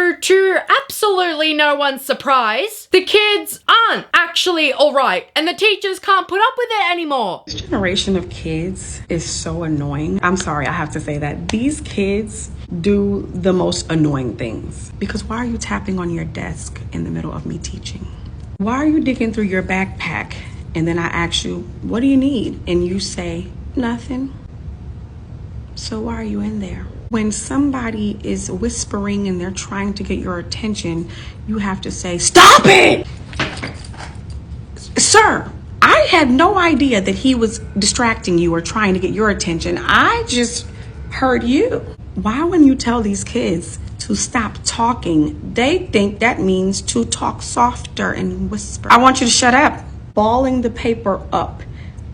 So, to absolutely no one's surprise, the kids aren't actually alright, and the teachers can't put up with it anymore. This generation of kids is so annoying. I'm sorry, I have to say that. These kids do the most annoying things. Because why are you tapping on your desk in the middle of me teaching? Why are you digging through your backpack? And then I ask you, what do you need? And you say, nothing. So why are you in there? When somebody is whispering and they're trying to get your attention, you have to say, stop it! Sir, I had no idea that he was distracting you or trying to get your attention. I just heard you. Why when you tell these kids to stop talking, they think that means to talk softer and whisper. I want you to shut up. Balling the paper up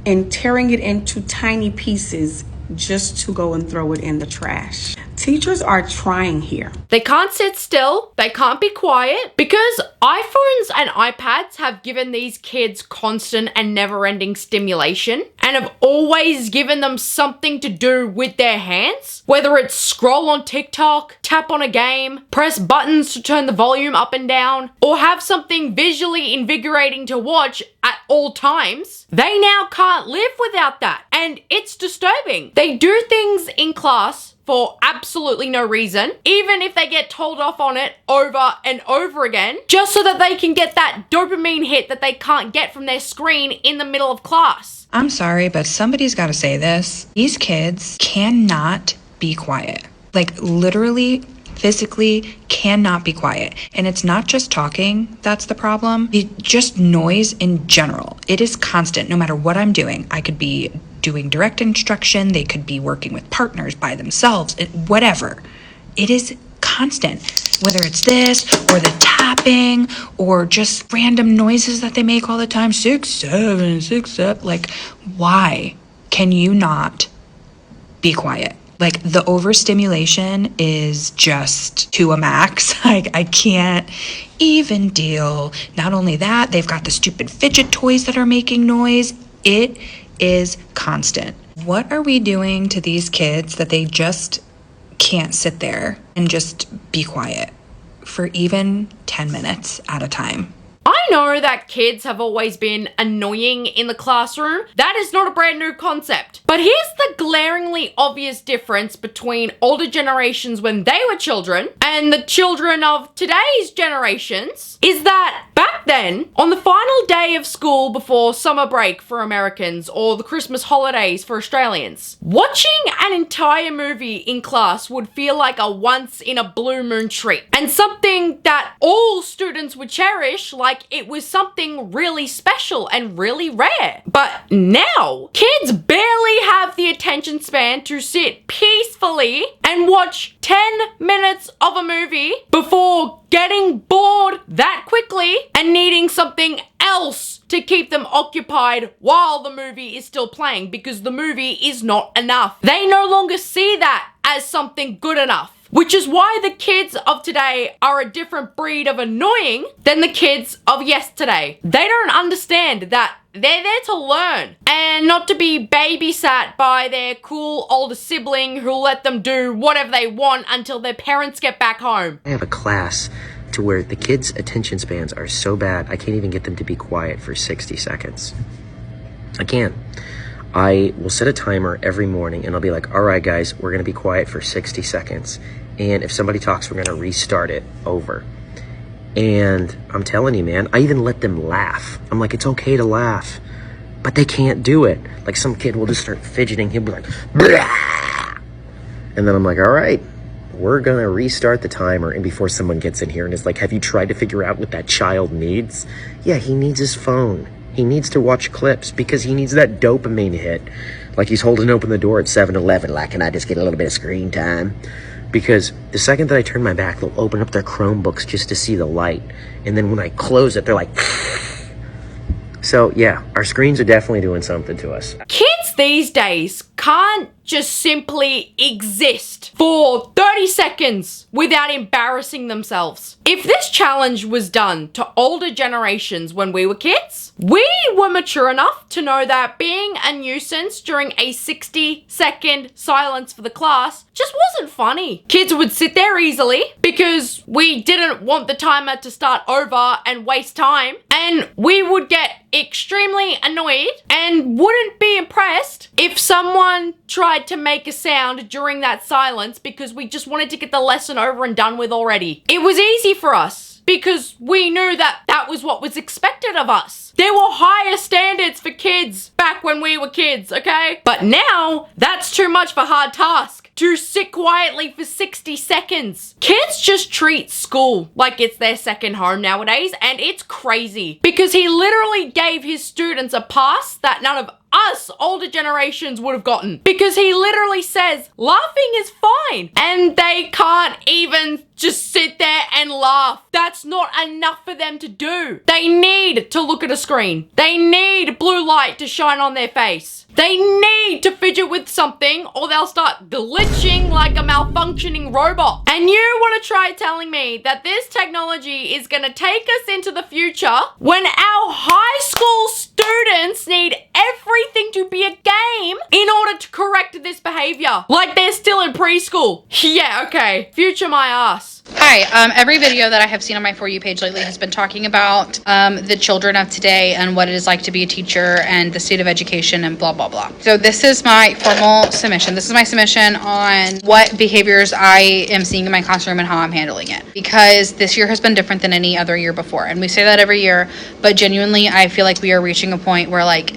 and tearing it into tiny pieces just to go and throw it in the trash. Teachers are trying here. They can't sit still, they can't be quiet, because iPhones and iPads have given these kids constant and never-ending stimulation and have always given them something to do with their hands. Whether it's scroll on TikTok, tap on a game, press buttons to turn the volume up and down, or have something visually invigorating to watch at all times, they now can't live without that. And it's disturbing. They do things in class for absolutely no reason, even if they get told off on it over and over again, just so that they can get that dopamine hit that they can't get from their screen in the middle of class. I'm sorry, but somebody's got to say this. These kids cannot be quiet. Like, literally, physically cannot be quiet. And it's not just talking that's the problem. Just noise in general. It is constant, no matter what I'm doing. I could be doing direct instruction, they could be working with partners by themselves, whatever. It is constant, whether it's this or the tapping or just random noises that they make all the time. 6, 7, 6, 7. Like, why can you not be quiet? Like, the overstimulation is just to a max. I can't even deal. Not only that, they've got the stupid fidget toys that are making noise. It is constant. What are we doing to these kids that they just can't sit there and just be quiet for even 10 minutes at a time? I know that kids have always been annoying in the classroom. That is not a brand new concept. But here's the glaringly obvious difference between older generations when they were children and the children of today's generations is that back then, on the final day of school before summer break for Americans or the Christmas holidays for Australians, watching an entire movie in class would feel like a once in a blue moon treat and something that all students would cherish like it was something really special and really rare. But now, kids barely have the attention span to sit peacefully and watch 10 minutes of a movie before getting bored that quickly and needing something else to keep them occupied while the movie is still playing because the movie is not enough. They no longer see that as something good enough. Which is why the kids of today are a different breed of annoying than the kids of yesterday. They don't understand that they're there to learn and not to be babysat by their cool older sibling who'll let them do whatever they want until their parents get back home. I have a class to where the kids' attention spans are so bad, I can't even get them to be quiet for 60 seconds. I can't. I will set a timer every morning and I'll be like, all right, guys, we're going to be quiet for 60 seconds. And if somebody talks, we're going to restart it over. And I'm telling you, man, I even let them laugh. I'm like, it's okay to laugh. But they can't do it. Like, some kid will just start fidgeting. He'll be like, "Blah!" And then I'm like, all right, we're going to restart the timer. And before someone gets in here and is like, have you tried to figure out what that child needs? Yeah, he needs his phone. He needs to watch clips because he needs that dopamine hit. Like he's holding open the door at 7-Eleven. Like, can I just get a little bit of screen time? Because the second that I turn my back, they'll open up their Chromebooks just to see the light. And then when I close it, they're like... So, yeah, our screens are definitely doing something to us. Kids these days can't just simply exist for 30 seconds without embarrassing themselves. If this challenge was done to older generations when we were kids, we were mature enough to know that being a nuisance during a 60-second silence for the class just wasn't funny. Kids would sit there easily because we didn't want the timer to start over and waste time, and we would get extremely annoyed and wouldn't be impressed if someone tried to make a sound during that silence because we just wanted to get the lesson over and done with already. It was easy for us because we knew that that was what was expected of us. There were higher standards for kids back when we were kids, okay? But now, that's too much for hard task. To sit quietly for 60 seconds. Kids just treat school like it's their second home nowadays, and it's crazy. Because he literally gave his students a pass that none of us older generations would have gotten. Because he literally says, laughing is fine. And they can't even just sit there and laugh. That's not enough for them to do. They need to look at a screen. They need blue light to shine on their face. They need to fidget with something or they'll start glitching like a malfunctioning robot. And you want to try telling me that this technology is going to take us into the future when our high school students need everything to be a game in order to correct this behavior? Like they're still in preschool. Yeah, okay. Future my ass. Hi, every video that I have seen on my For You page lately has been talking about the children of today and what it is like to be a teacher and the state of education and blah, blah, blah. So this is my formal submission. This is my submission on what behaviors I am seeing in my classroom and how I'm handling it. Because this year has been different than any other year before. And we say that every year, but genuinely, I feel like we are reaching a point where like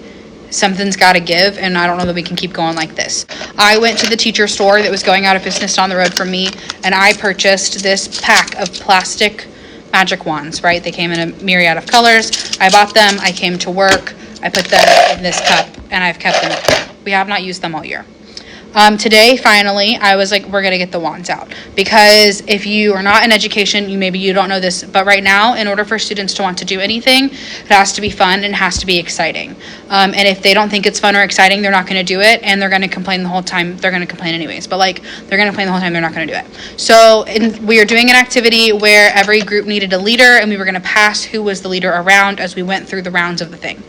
something's got to give, and I don't know that we can keep going like this. I went to the teacher store that was going out of business down the road from me, and I purchased this pack of plastic magic wands, right? They came in a myriad of colors. I bought them. I came to work. I put them in this cup, and I've kept them. We have not used them all year. Today, finally, I was like, we're going to get the wands out. Because if you are not in education, maybe you don't know this, but right now, in order for students to want to do anything, it has to be fun and it has to be exciting. And if they don't think it's fun or exciting, they're not going to do it, and they're going to complain the whole time. They're going to complain anyways, but like, they're going to complain the whole time, they're not going to do it. So we are doing an activity where every group needed a leader, and we were going to pass who was the leader around as we went through the rounds of the thing.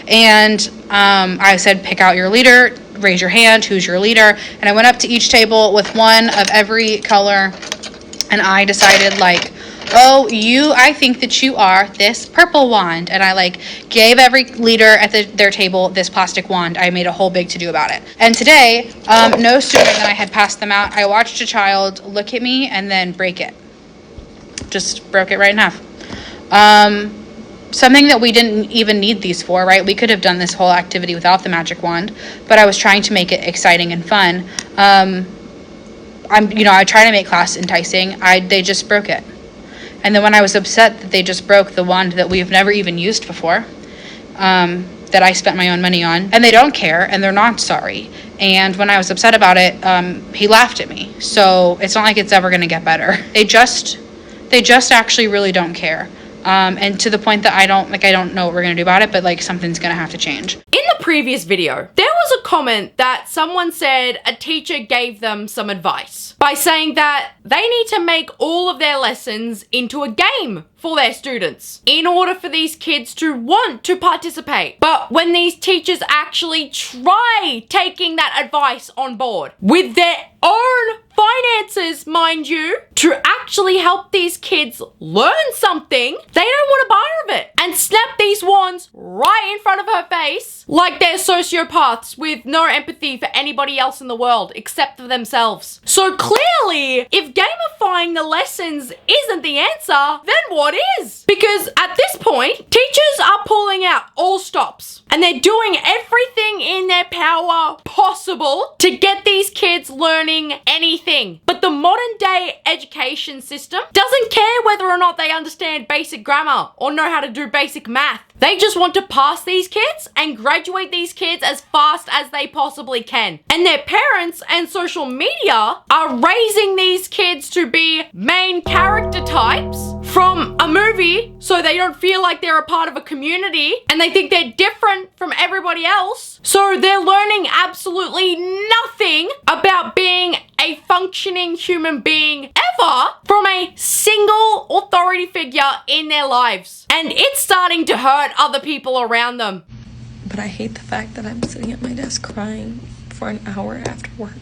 And I said, pick out your leader, raise your hand, who's your leader? And I went up to each table with one of every color, and I decided like, oh, I think that you are this purple wand. And I like gave every leader at their table this plastic wand. I made a whole big to-do about it. And today, no sooner than I had passed them out, I watched a child look at me and then break it. Just broke it right in half. Something that we didn't even need these for, right? We could have done this whole activity without the magic wand, but I was trying to make it exciting and fun. I try to make class enticing. They just broke it. And then when I was upset that they just broke the wand that we've never even used before, that I spent my own money on, and they don't care, and they're not sorry. And when I was upset about it, he laughed at me. So it's not like it's ever going to get better. They just actually really don't care. And to the point that I don't know what we're going to do about it, but like something's going to have to change. In the previous video, there was a comment that someone said a teacher gave them some advice by saying that they need to make all of their lessons into a game for their students in order for these kids to want to participate. But when these teachers actually try taking that advice on board with their own finances, mind you, to actually help these kids learn something, they don't want a bar of it and snap these wands right in front of her face like they're sociopaths with no empathy for anybody else in the world except for themselves. So clearly, if gamifying the lessons isn't the answer, then what is? Because at this point, teachers are pulling out all stops and they're doing everything in their power possible to get these kids learning anything. But the modern day education system doesn't care whether or not they understand basic grammar or know how to do basic math. They just want to pass these kids and graduate these kids as fast as they possibly can. And their parents and social media are raising these kids to be main character types from a movie so they don't feel like they're a part of a community and they think they're different from everybody else. So they're learning absolutely nothing about being a functioning human being ever from a single authority figure in their lives. And it's starting to hurt other people around them. But I hate the fact that I'm sitting at my desk crying for an hour after work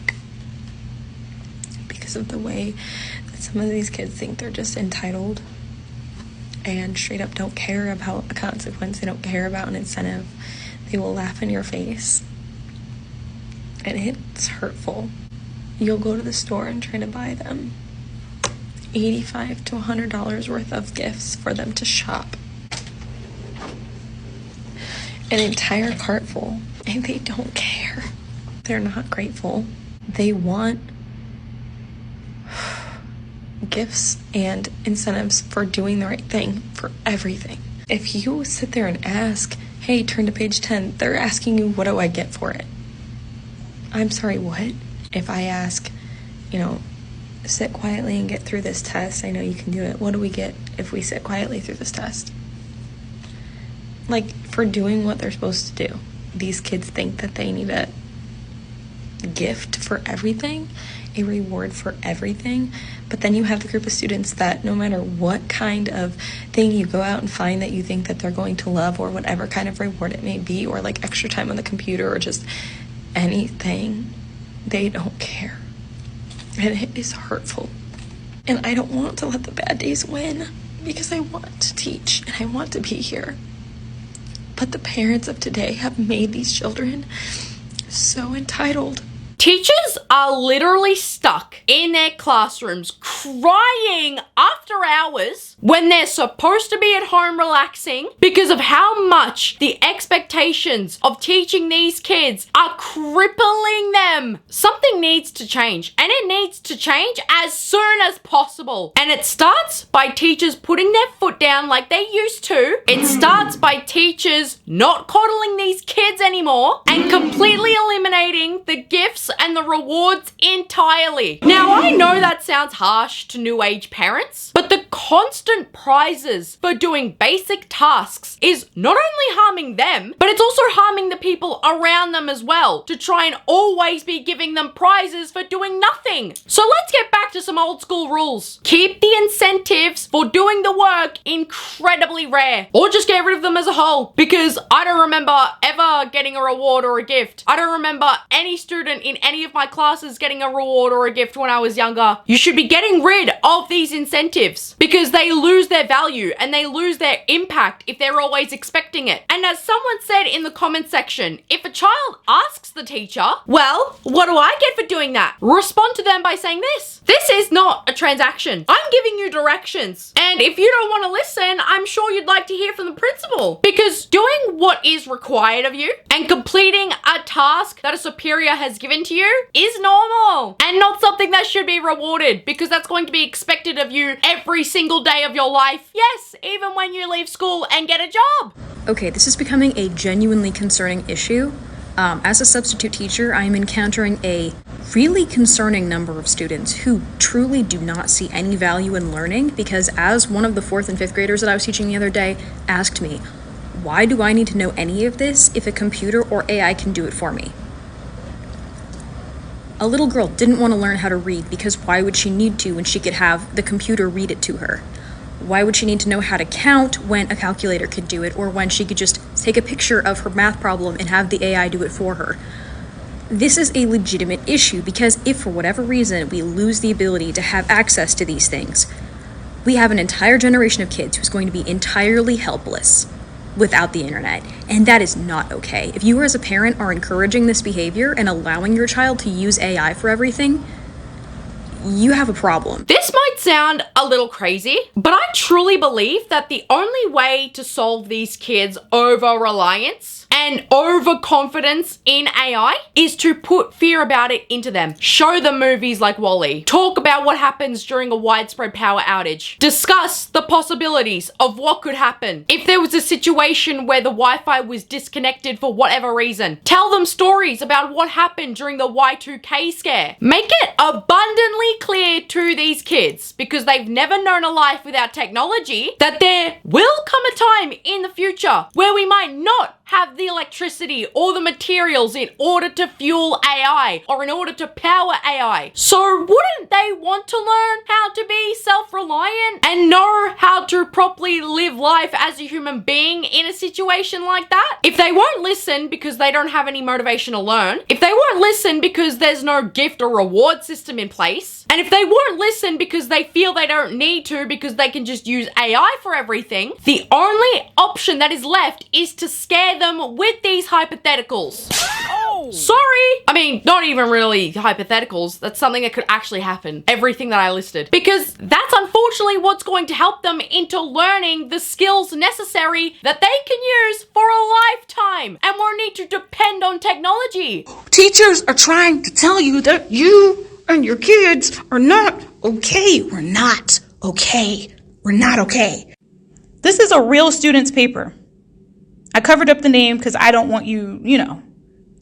because of the way that some of these kids think they're just entitled and straight up don't care about a consequence. They don't care about an incentive. They will laugh in your face. And it's hurtful. You'll go to the store and try to buy them $85 to $100 worth of gifts for them to shop. An entire cart full, and they don't care. They're not grateful. They want gifts and incentives for doing the right thing, for everything. If you sit there and ask, hey, turn to page 10, they're asking you, what do I get for it? I'm sorry, what? If I ask, sit quietly and get through this test, I know you can do it. What do we get if we sit quietly through this test? Like, for doing what they're supposed to do. These kids think that they need a gift for everything, a reward for everything. But then you have the group of students that no matter what kind of thing you go out and find that you think that they're going to love, or whatever kind of reward it may be, or like extra time on the computer or just anything, they don't care. And it is hurtful. And I don't want to let the bad days win because I want to teach and I want to be here. But the parents of today have made these children so entitled. Teachers are literally stuck in their classrooms crying after hours when they're supposed to be at home relaxing because of how much the expectations of teaching these kids are crippling them. Something needs to change, and it needs to change as soon as possible. And it starts by teachers putting their foot down like they used to. It starts by teachers not coddling these kids anymore and completely eliminating the gifts and the rewards entirely. Now, I know that sounds harsh to new age parents, but the constant prizes for doing basic tasks is not only harming them, but it's also harming the people around them as well, to try and always be giving them prizes for doing nothing. So let's get back to some old school rules. Keep the incentives for doing the work incredibly rare, or just get rid of them as a whole, because I don't remember ever getting a reward or a gift. I don't remember any student in any of my classes getting a reward or a gift when I was younger. You should be getting rid of these incentives because they lose their value and they lose their impact if they're always expecting it. And as someone said in the comment section, if a child asks the teacher, well, what do I get for doing that? Respond to them by saying this. This is not a transaction. I'm giving you directions. And if you don't want to listen, I'm sure you'd like to hear from the principal, because doing what is required of you and completing a task that a superior has given to you is normal and not something that should be rewarded, because that's going to be expected of you every single day of your life. Yes, even when you leave school and get a job. Okay, this is becoming a genuinely concerning issue. As a substitute teacher, I am encountering a really concerning number of students who truly do not see any value in learning, because as one of the 4th and 5th graders that I was teaching the other day asked me, why do I need to know any of this if a computer or AI can do it for me? A little girl didn't want to learn how to read because why would she need to when she could have the computer read it to her? Why would she need to know how to count when a calculator could do it, or when she could just take a picture of her math problem and have the AI do it for her? This is a legitimate issue, because if for whatever reason we lose the ability to have access to these things, we have an entire generation of kids who's going to be entirely helpless without the internet, and that is not okay. If you as a parent are encouraging this behavior and allowing your child to use AI for everything, you have a problem. This might sound a little crazy, but I truly believe that the only way to solve these kids' over-reliance and overconfidence in AI is to put fear about it into them. Show them movies like WALL-E. Talk about what happens during a widespread power outage. Discuss the possibilities of what could happen if there was a situation where the Wi-Fi was disconnected for whatever reason. Tell them stories about what happened during the Y2K scare. Make it abundantly clear to these kids because they've never known a life without technology, that there will come a time in the future where we might not have the electricity or the materials in order to fuel AI or in order to power AI. So wouldn't they want to learn how to be self-reliant and know how to properly live life as a human being in a situation like that? If they won't listen because they don't have any motivation to learn, if they won't listen because there's no gift or reward system in place, and if they won't listen because they feel they don't need to because they can just use AI for everything, the only option that is left is to scare them with these hypotheticals. Oh! Sorry! I mean, not even really hypotheticals. That's something that could actually happen. Everything that I listed. Because that's unfortunately what's going to help them into learning the skills necessary that they can use for a lifetime and won't need to depend on technology. Teachers are trying to tell you that you and your kids are not okay. We're not okay. We're not okay. This is a real student's paper. I covered up the name because I don't want you,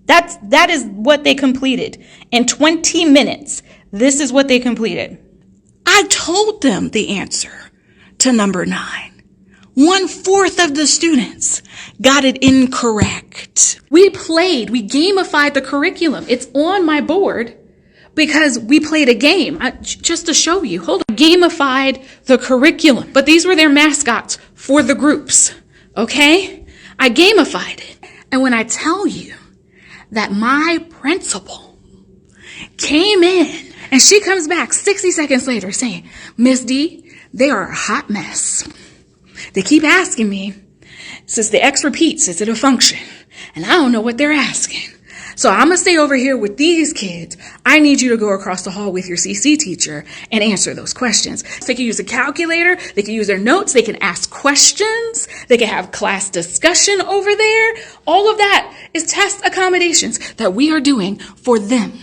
that is what they completed. In 20 minutes, this is what they completed. I told them the answer to number 9. 1/4 of the students got it incorrect. We gamified the curriculum. It's on my board because we played a game. Just to show you, hold on. Gamified the curriculum, but these were their mascots for the groups, okay? I gamified it. And when I tell you that my principal came in and she comes back 60 seconds later saying, Miss D, they are a hot mess. They keep asking me, since the X repeats, is it a function? And I don't know what they're asking. So I'm going to stay over here with these kids. I need you to go across the hall with your CC teacher and answer those questions. They can use a calculator. They can use their notes. They can ask questions. They can have class discussion over there. All of that is test accommodations that we are doing for them.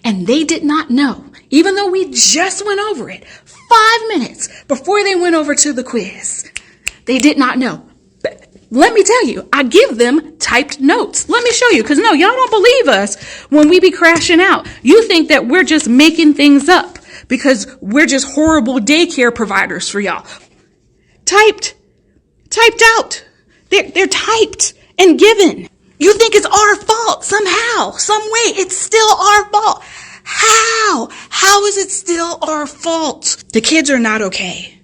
And they did not know, even though we just went over it 5 minutes before they went over to the quiz. They did not know. But let me tell you, I give them typed notes. Let me show you, because no, y'all don't believe us when we be crashing out. You think that we're just making things up because we're just horrible daycare providers for y'all. Typed out. They're typed and given. You think it's our fault somehow, some way. It's still our fault. How? How is it still our fault? The kids are not okay.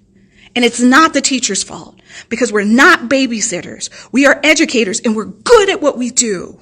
And it's not the teacher's fault because we're not babysitters. We are educators and we're good at what we do.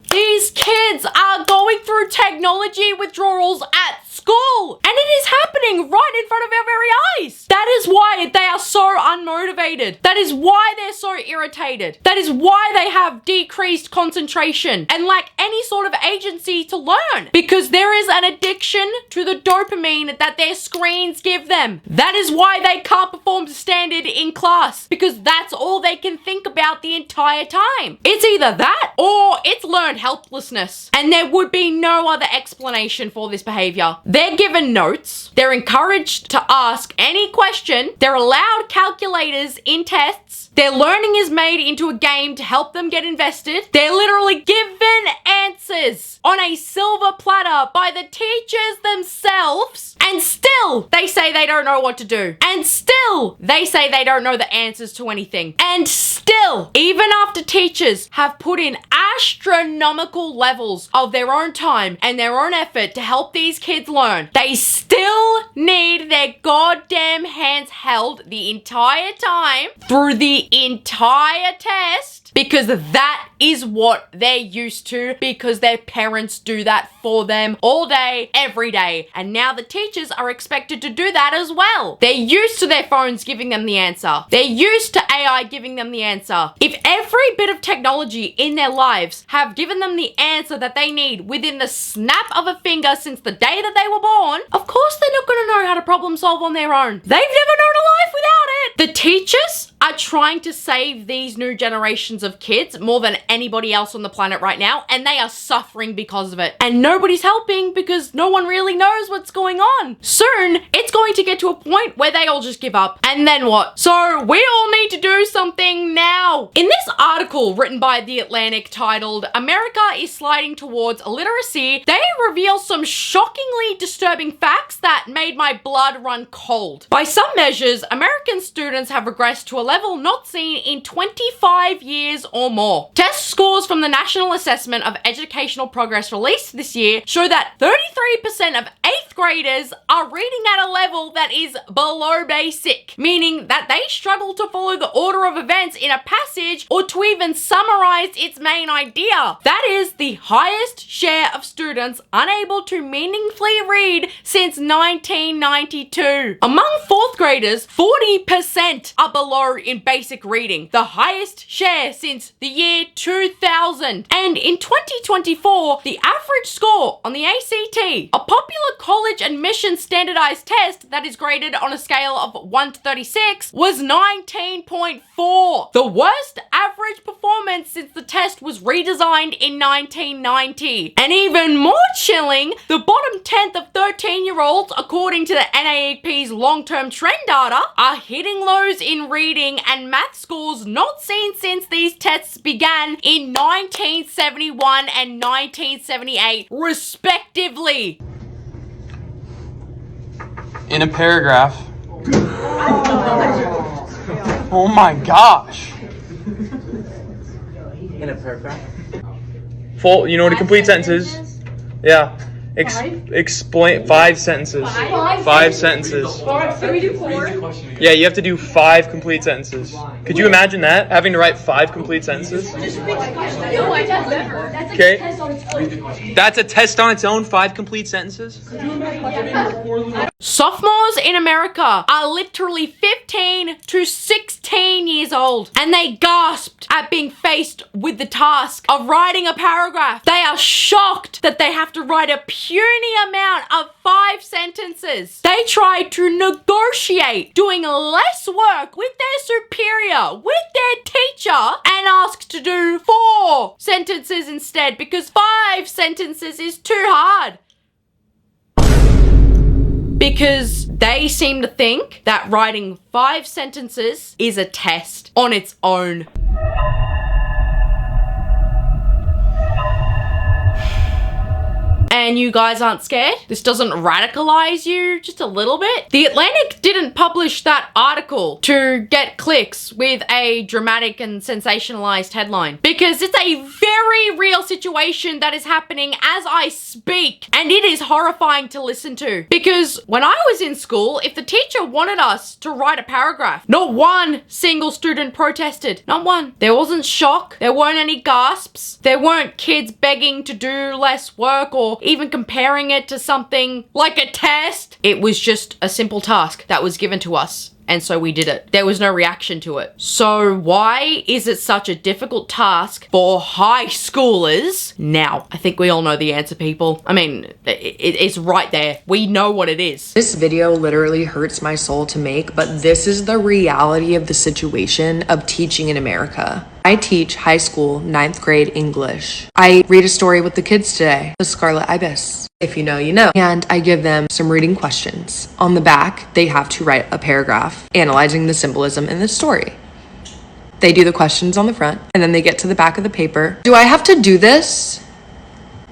These kids are going through technology withdrawals at school, and it is happening right in front of our very eyes. That is why they are so unmotivated. That is why they're so irritated. That is why they have decreased concentration and lack any sort of agency to learn, because there is an addiction to the dopamine that their screens give them. That is why they can't perform to standard in class, because that's all they can think about the entire time. It's either that or it's learned helplessness, and there would be no other explanation for this behavior. They're given notes, they're encouraged to ask any question, they're allowed calculators in tests, their learning is made into a game to help them get invested, they're literally given answers on a silver platter by the teachers themselves, and still they say they don't know what to do, and still they say they don't know the answers to anything, and still, even after teachers have put in astronomical levels of their own time and their own effort to help these kids learn, they still need their goddamn hands held the entire time through the entire test, because that is what they're used to, because their parents do that for them all day, every day. And now the teachers are expected to do that as well. They're used to their phones giving them the answer. They're used to AI giving them the answer. If every bit of technology in their lives have given them the answer that they need within the snap of a finger since the day that they were born, of course they're not going to know how to problem solve on their own. They've never known a life without it. The teachers are trying to save these new generations of kids more than anybody else on the planet right now, and they are suffering because of it. And nobody's helping because no one really knows what's going on. Soon, it's going to get to a point where they all just give up. And then what? So we all need to do something now. In this article written by The Atlantic titled "America is Sliding Towards Illiteracy," they reveal some shockingly disturbing facts that made my blood run cold. By some measures, American students have regressed to a level not seen in 25 years or more. Test scores from the National Assessment of Educational Progress released this year show that 33% of 8th graders are reading at a level that is below basic, meaning that they struggle to follow the order of events in a passage or to even summarize its main idea. That is the highest share of students unable to meaningfully read since 1992. Among 4th graders, 40% are below in basic reading, the highest share since the year 2000. And in 2024, the average score on the ACT, a popular college admission standardized test that is graded on a scale of 1 to 36, was 19.4. The worst average performance since the test was redesigned in 1990. And even more chilling, the bottom 10th of 13-year-olds, according to the NAEP's long-term trend data, are hitting lows in reading and math scores not seen since these tests began in 1971 and 1978, respectively. In a paragraph. Oh my gosh. In a paragraph? Full, you know what a complete sentence is? Yeah. Explain 5 sentences. 5 sentences. Can we do 4? Yeah, you have to do 5 complete sentences. Could you imagine that? Having to write 5 complete sentences? Okay. That's a test on its own, 5 complete sentences? Sophomores in America are literally 15 to 16 years old, and they gasped at being faced with the task of writing a paragraph. They are shocked that they have to write a puny amount of 5 sentences. They tried to negotiate doing less work with their superior, with their teacher, and asked to do 4 sentences instead because 5 sentences is too hard. Because they seem to think that writing 5 sentences is a test on its own. And you guys aren't scared? This doesn't radicalize you just a little bit? The Atlantic didn't publish that article to get clicks with a dramatic and sensationalized headline, because it's a very real situation that is happening as I speak, and it is horrifying to listen to. Because when I was in school, if the teacher wanted us to write a paragraph, not one single student protested. Not one. There wasn't shock. There weren't any gasps. There weren't kids begging to do less work or even comparing it to something like a test. It was just a simple task that was given to us. And so we did it. There was no reaction to it. So why is it such a difficult task for high schoolers now? I think we all know the answer, people. I mean, it's right there. We know what it is. This video literally hurts my soul to make, but this is the reality of the situation of teaching in America. I teach high school 9th grade English. I read a story with the kids today, The Scarlet Ibis. If you know, you know. And I give them some reading questions. On the back, they have to write a paragraph analyzing the symbolism in the story. They do the questions on the front, and then they get to the back of the paper. Do I have to do this?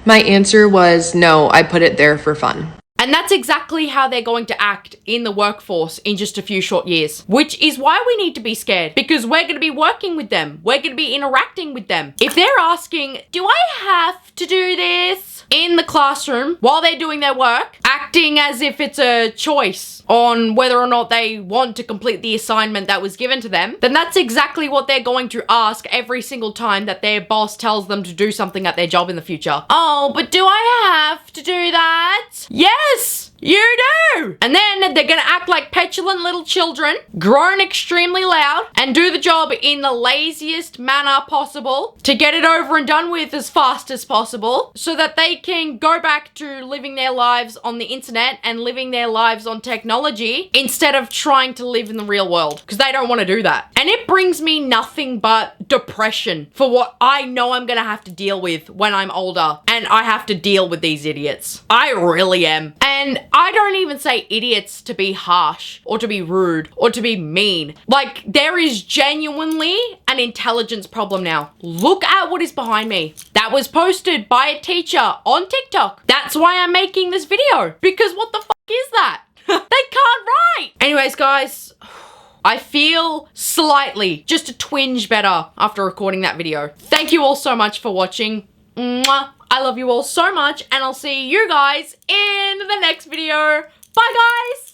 My answer was no, I put it there for fun. And that's exactly how they're going to act in the workforce in just a few short years, which is why we need to be scared, because we're going to be working with them. We're going to be interacting with them. If they're asking, do I have to do this in the classroom while they're doing their work, acting as if it's a choice on whether or not they want to complete the assignment that was given to them, then that's exactly what they're going to ask every single time that their boss tells them to do something at their job in the future. Oh, but do I have to do that? Yes! You do! And then they're gonna act like petulant little children, groan extremely loud, and do the job in the laziest manner possible to get it over and done with as fast as possible so that they can go back to living their lives on the internet and living their lives on technology instead of trying to live in the real world, because they don't want to do that. And it brings me nothing but depression for what I know I'm gonna have to deal with when I'm older and I have to deal with these idiots. I really am. And I don't even say idiots to be harsh or to be rude or to be mean. Like, there is genuinely an intelligence problem now. Look at what is behind me. That was posted by a teacher on TikTok. That's why I'm making this video, because what the fuck is that? They can't write. Anyways, guys, I feel slightly, just a twinge better after recording that video. Thank you all so much for watching. Mwah. I love you all so much, and I'll see you guys in the next video. Bye, guys.